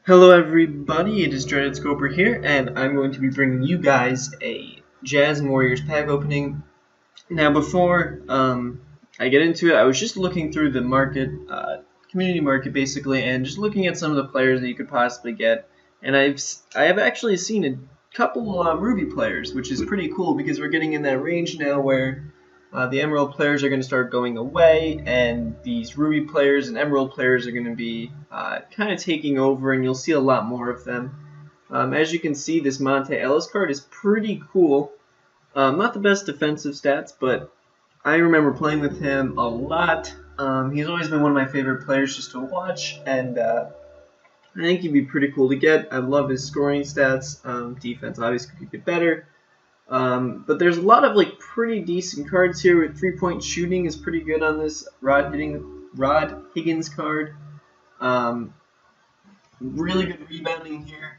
Hello everybody, it is Dreaded Scoper here, and I'm going to be bringing you guys a Jazz and Warriors pack opening. Now before I get into it, I was just looking through the market, community market basically, and just looking at some of the players that you could possibly get. And I have actually seen a couple Ruby players, which is pretty cool because we're getting in that range now where the Emerald players are going to start going away, and these Ruby players and Emerald players are going to be kind of taking over, and you'll see a lot more of them. As you can see, this Monte Ellis card is pretty cool. Not the best defensive stats, but I remember playing with him a lot. He's always been one of my favorite players just to watch, and I think he'd be pretty cool to get. I love his scoring stats. Defense obviously could get better. But there's a lot of pretty decent cards here. With 3-point shooting is pretty good on this Rod Higgins card. Really good rebounding here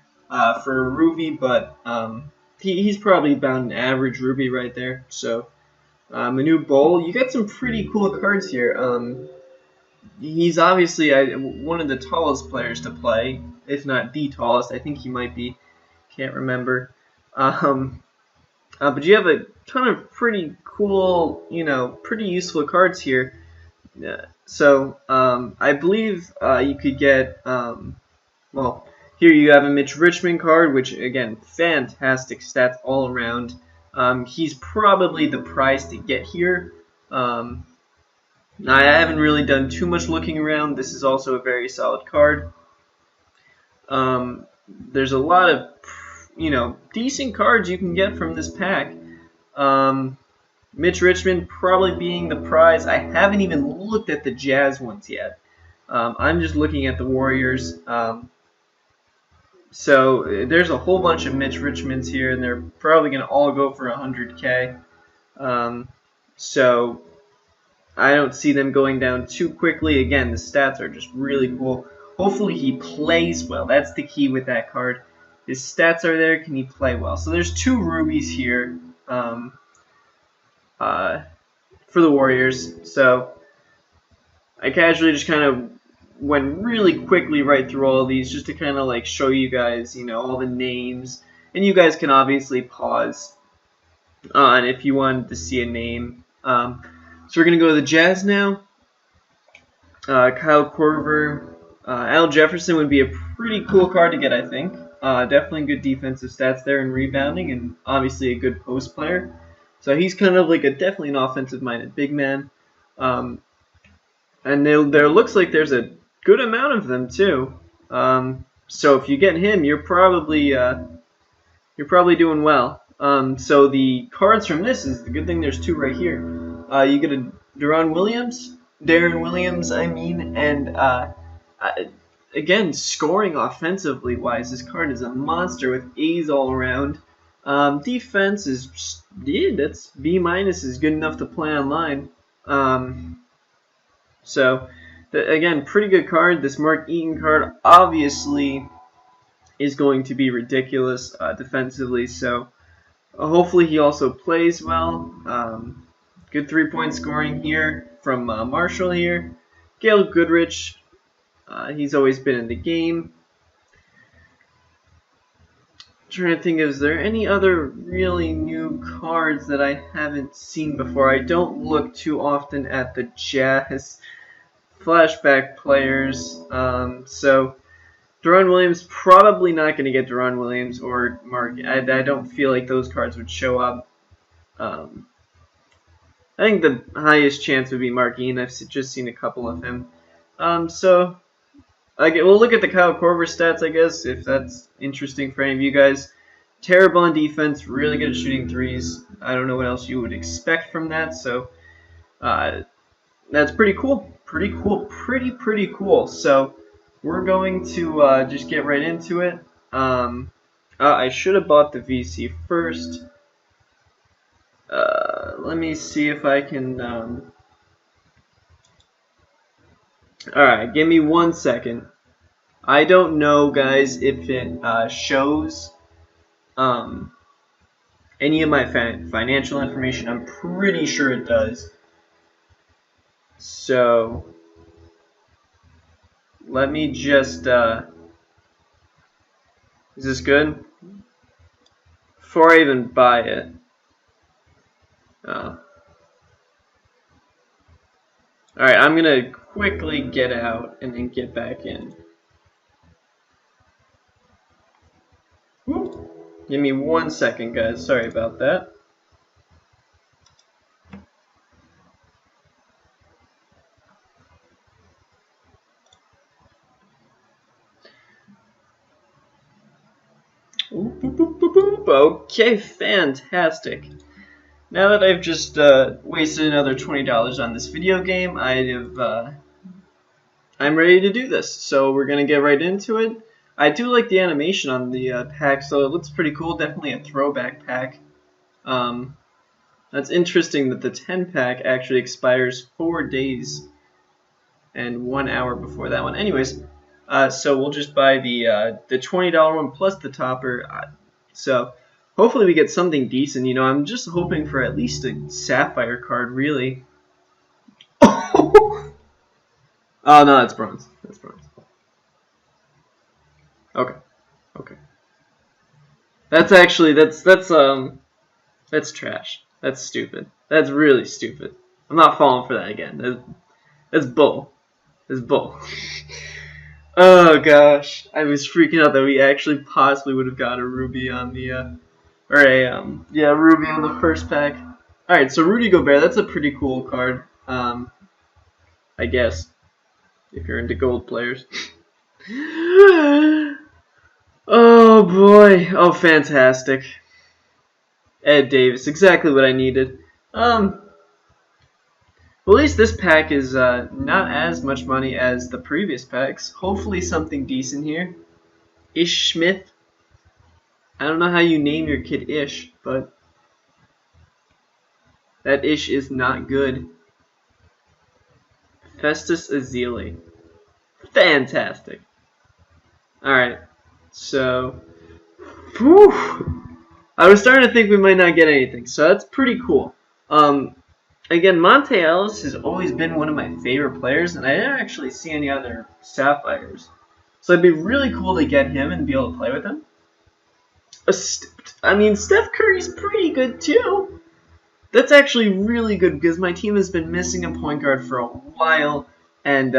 for Ruby, but he's probably about an average Ruby right there. So Manu Bowl, you got some pretty cool cards here. He's obviously one of the tallest players to play, if not the tallest. I think he might be. Can't remember. But you have a ton of pretty cool, pretty useful cards here. So I believe you could get, well, here you have a Mitch Richmond card, which, again, fantastic stats all around. He's probably the prize to get here. I haven't really done too much looking around. This is also a very solid card. There's a lot of decent cards you can get from this pack. Mitch Richmond probably being the prize. I haven't even looked at the Jazz ones yet. I'm just looking at the Warriors. So there's a whole bunch of Mitch Richmonds here, and they're probably going to all go for 100K. So I don't see them going down too quickly. Again, the stats are just really cool. Hopefully he plays well. That's the key with that card. His stats are there. Can he play well? So there's two Rubies here for the Warriors. So I casually just kind of went really quickly right through all of these just to kind of show you guys, all the names. And you guys can obviously pause on if you wanted to see a name. So we're going to go to the Jazz now. Kyle Korver. Al Jefferson would be a pretty cool card to get, I think. Definitely good defensive stats there and rebounding, and obviously a good post player. So he's kind of definitely an offensive-minded big man. And there looks like there's a good amount of them too. So if you get him, you're probably doing well. So the cards from this is the good thing. There's two right here. You get a Darren Williams, I mean, and again, scoring offensively wise, this card is a monster with A's all around. Defense is that's B- is good enough to play online. So again, pretty good card. This Mark Eaton card obviously is going to be ridiculous defensively. So hopefully he also plays well. Good 3-point scoring here from Marshall here. Gail Goodrich. He's always been in the game. Trying to think, is there any other really new cards that I haven't seen before? I don't look too often at the Jazz flashback players. So Deron Williams, probably not going to get Deron Williams or Mark. I don't feel like those cards would show up. I think the highest chance would be Mark Eaton. I've just seen a couple of him. So we'll look at the Kyle Korver stats, I guess, if that's interesting for any of you guys. Terrible on defense, really good at shooting threes. I don't know what else you would expect from that, so that's pretty cool. Pretty cool. So we're going to just get right into it. I should have bought the VC first. Let me see if I can... Alright, give me 1 second. I don't know, guys, if it shows any of my financial information. I'm pretty sure it does. So let me just Is this good? Before I even buy it. Oh. Alright, I'm gonna quickly get out and then get back in. Give me 1 second, guys. Sorry about that. Okay, fantastic. Now that I've just wasted another $20 on this video game, I'm ready to do this. So we're gonna get right into it. I do like the animation on the pack, so it looks pretty cool. Definitely a throwback pack. That's interesting that the 10 pack actually expires 4 days and 1 hour before that one. Anyways, so we'll just buy the $20 one plus the topper. So hopefully we get something decent. You know, I'm just hoping for at least a sapphire card, really. Oh no, that's bronze. That's bronze. Okay. Okay. That's actually that's trash. That's stupid. That's really stupid. I'm not falling for that again. That's bull. That's bull. Oh gosh, I was freaking out that we actually possibly would have got a Ruby on the Ruby on the first pack. All right, so Rudy Gobert, that's a pretty cool card. I guess if you're into gold players. Oh boy, oh fantastic. Ed Davis, exactly what I needed. Well, at least this pack is not as much money as the previous packs. Hopefully something decent here. Ish Smith. I don't know how you name your kid Ish, but that Ish is not good. Festus Ezeli. Fantastic. Alright, so... Whew, I was starting to think we might not get anything, so that's pretty cool. Again, Monte Ellis has always been one of my favorite players, and I didn't actually see any other Sapphires. So it'd be really cool to get him and be able to play with him. I mean, Steph Curry's pretty good too. That's actually really good because my team has been missing a point guard for a while, and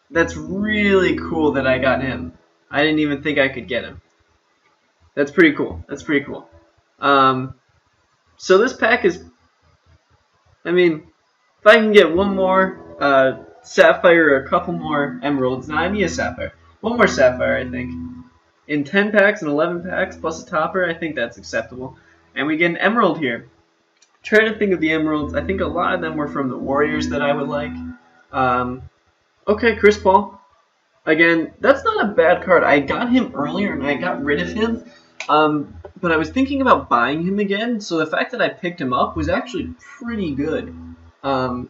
that's really cool that I got him. I didn't even think I could get him. That's pretty cool. That's pretty cool. So this pack is, I mean, if I can get one more Sapphire or a couple more Emeralds, now I need a Sapphire. One more Sapphire, I think. In 10 packs and 11 packs plus a topper, I think that's acceptable. And we get an Emerald here. Trying to think of the Emeralds. I think a lot of them were from the Warriors that I would like. Okay, Chris Paul. Again, that's not a bad card. I got him earlier and I got rid of him. But I was thinking about buying him again, so the fact that I picked him up was actually pretty good. But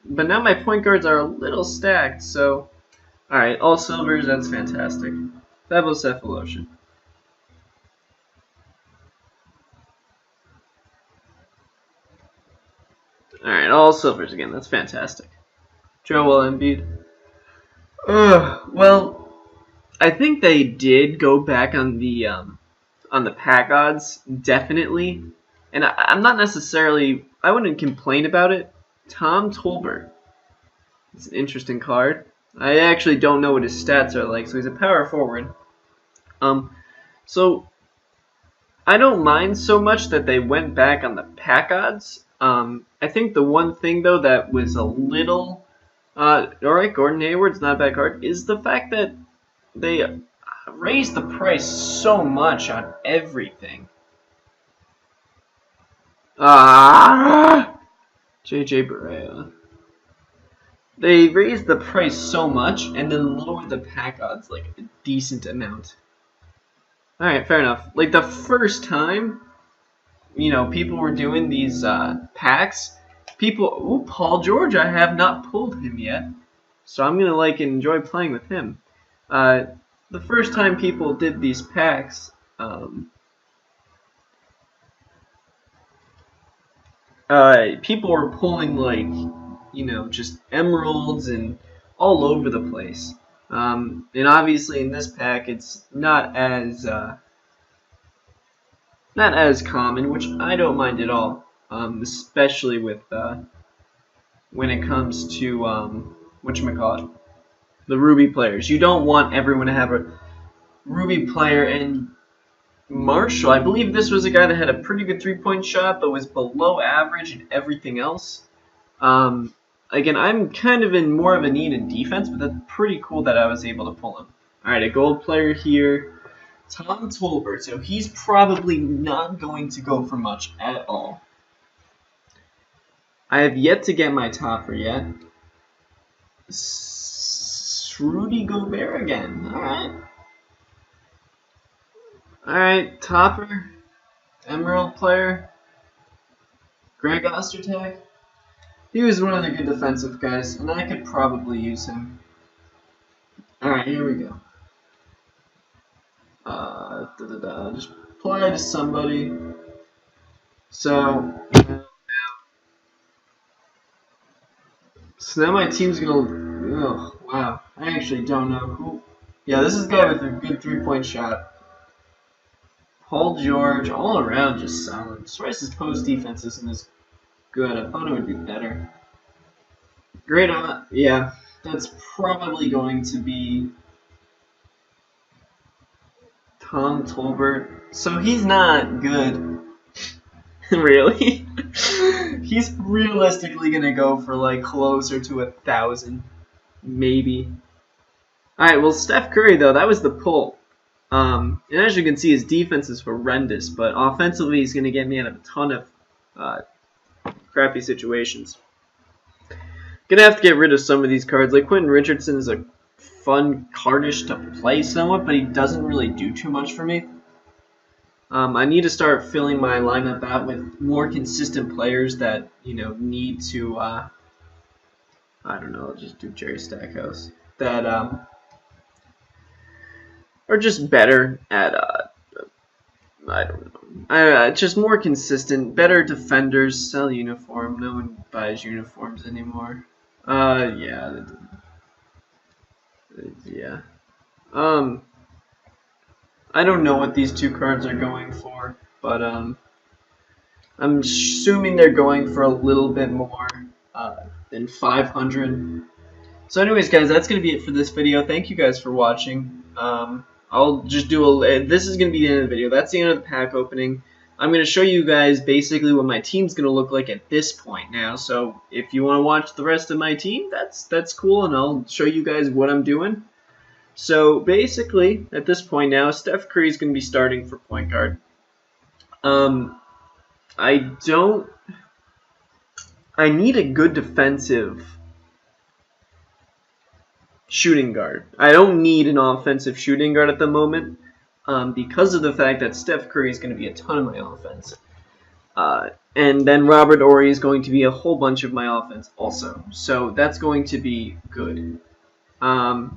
now my point guards are a little stacked, so... Alright, all silvers, that's fantastic. Fabulous Cephalosha. Alright, all silvers again, that's fantastic. Joel Embiid. Well, I think they did go back on the pack odds, definitely. And I'm not necessarily, I wouldn't complain about it. Tom Tolbert. It's an interesting card. I actually don't know what his stats are like, so he's a power forward. So I don't mind so much that they went back on the pack odds. I think the one thing though that was a little, alright, Gordon Hayward's not a bad card, is the fact that they raised the price so much on everything. JJ Barea. They raised the price so much and then lowered the pack odds like a decent amount. Alright, fair enough. Like the first time, you know, people were doing these packs, Paul George, I have not pulled him yet. So I'm gonna like enjoy playing with him. The first time people did these packs, people were pulling like, you know, just emeralds and all over the place. And obviously in this pack, it's not as common, which I don't mind at all, especially with when it comes to whatchamacallit, the Ruby players. You don't want everyone to have a Ruby player, and Marshall, I believe this was a guy that had a pretty good three-point shot, but was below average in everything else. Again, I'm kind of in more of a need in defense, but that's pretty cool that I was able to pull him. All right, a gold player here, Tom Tolbert. So he's probably not going to go for much at all. I have yet to get my topper yet. Rudy Gobert again. All right. All right, topper, Emerald player, Greg Ostertag. He was one of the good defensive guys, and I could probably use him. Alright, here we go. Just apply to somebody. So now my team's gonna. Oh, wow. I actually don't know who. Yeah, this is a guy with a good three-point shot. Paul George, all around just solid. Rice's post defense isn't as good. I thought it would be better. Great on. Yeah, that's probably going to be Tom Tolbert. So he's not good. Really? He's realistically going to go for like closer to 1,000. Maybe. Alright, well, Steph Curry, though, that was the pull. And as you can see, his defense is horrendous, but offensively, he's going to get me out of a ton of crappy situations. Gonna have to get rid of some of these cards. Like Quentin Richardson is a fun cardish to play somewhat, but he doesn't really do too much for me. I need to start filling my lineup out with more consistent players that, you know, need to, I don't know, I'll just do Jerry Stackhouse, that are just better at, I don't know, just more consistent, better defenders. Sell uniform. No one buys uniforms anymore. Yeah. Yeah. I don't know what these two cards are going for, but I'm assuming they're going for a little bit more than 500. So anyways, guys, that's going to be it for this video. Thank you guys for watching. I'll just do this is going to be the end of the video. That's the end of the pack opening. I'm going to show you guys basically what my team's going to look like at this point now. So if you want to watch the rest of my team, that's cool, and I'll show you guys what I'm doing. So basically, at this point now, Steph Curry is going to be starting for point guard. I need a good defensive shooting guard. I don't need an offensive shooting guard at the moment because of the fact that Steph Curry is going to be a ton of my offense. And then Robert Horry is going to be a whole bunch of my offense also. So that's going to be good. The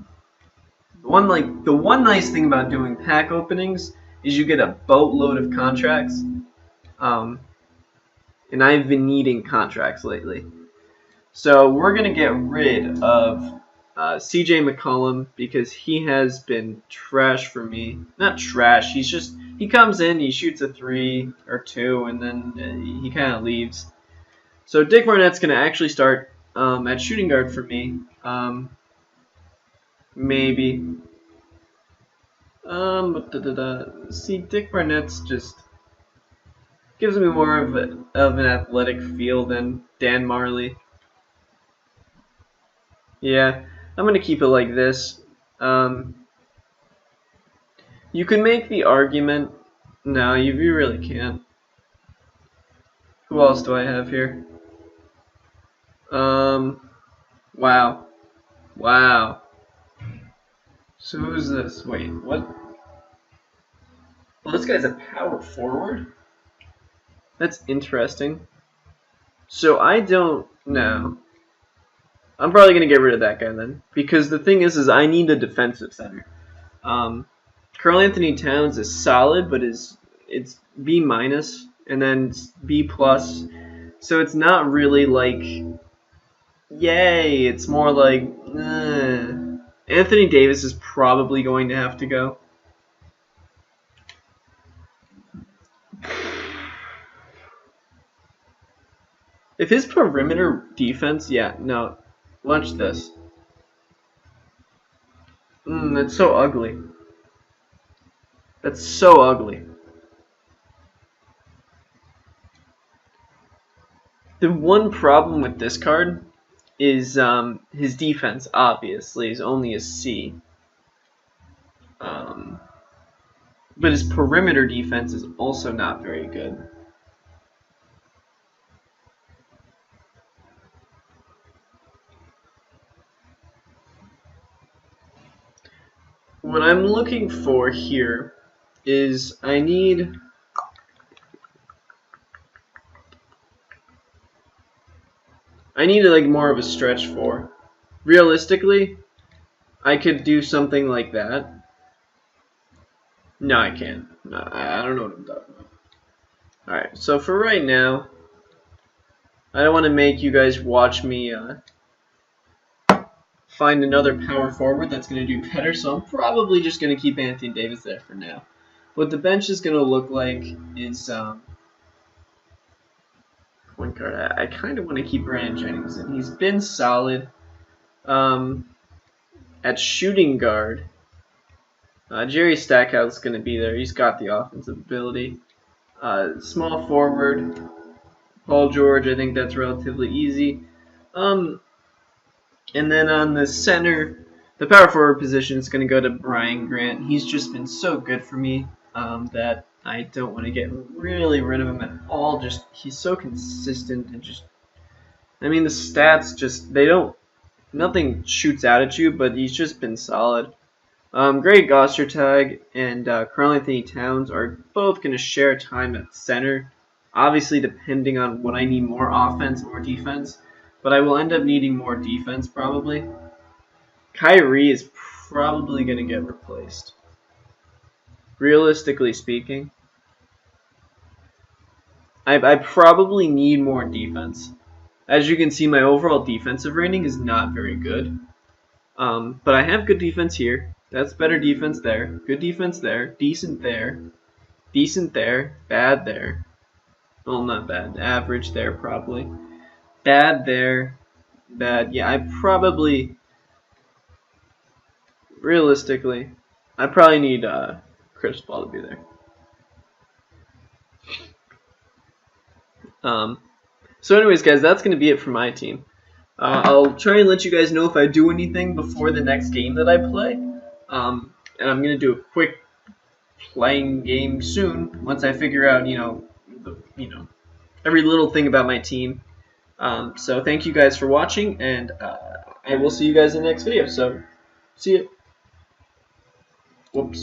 one nice thing about doing pack openings is you get a boatload of contracts. And I've been needing contracts lately. So we're going to get rid of CJ McCollum because he has been trash for me. Not trash, he comes in, he shoots a 3 or 2, and then he kind of leaves. So Dick Barnett's going to actually start at shooting guard for me. Maybe. See, Dick Barnett's just gives me more of an athletic feel than Dan Marley. Yeah, I'm going to keep it like this. You can make the argument. No, you really can't. Who else do I have here? Wow. So who's this? Wait, what? Well, this guy's a power forward? That's interesting. So I don't know. I'm probably going to get rid of that guy then. Because the thing is I need a defensive center. Karl Anthony Towns is solid, but it's B-, and then B+. So it's not really like, yay. It's more like, Anthony Davis is probably going to have to go. If his perimeter defense, yeah, no. Watch this. That's so ugly. That's so ugly. The one problem with this card is his defense, obviously, is only a C. But his perimeter defense is also not very good. What I'm looking for here is I need like more of a stretch four. Realistically, I could do something like that. No, I can't. No, I don't know what I'm talking about. Alright, so for right now, I don't want to make you guys watch me find another power forward that's going to do better, so I'm probably just going to keep Anthony Davis there for now. What the bench is going to look like is point guard. I kind of want to keep Brandon Jennings in. He's been solid. At shooting guard, Jerry Stackhouse is going to be there. He's got the offensive ability. Small forward, Paul George. I think that's relatively easy. And then on the center, the power forward position is going to go to Brian Grant. He's just been so good for me that I don't want to get really rid of him at all. Just he's so consistent and just, I mean, the stats just nothing shoots out at you, but he's just been solid. Greg Ostertag and Karl-Anthony Towns are both going to share time at center, obviously depending on what I need more offense or defense, but I will end up needing more defense probably. Kyrie is probably going to get replaced. Realistically speaking, I probably need more defense. As you can see, my overall defensive rating is not very good. But I have good defense here. That's better defense there. Good defense there. Decent there. Decent there. Bad there. Well, not bad. Average there, probably. Bad there. Bad. Yeah, I probably... Realistically, I probably need Chris Paul to be there. So anyways, guys, that's going to be it for my team. I'll try and let you guys know if I do anything before the next game that I play. And I'm going to do a quick playing game soon once I figure out, every little thing about my team. So thank you guys for watching, and I will see you guys in the next video. So, see ya. Whoops.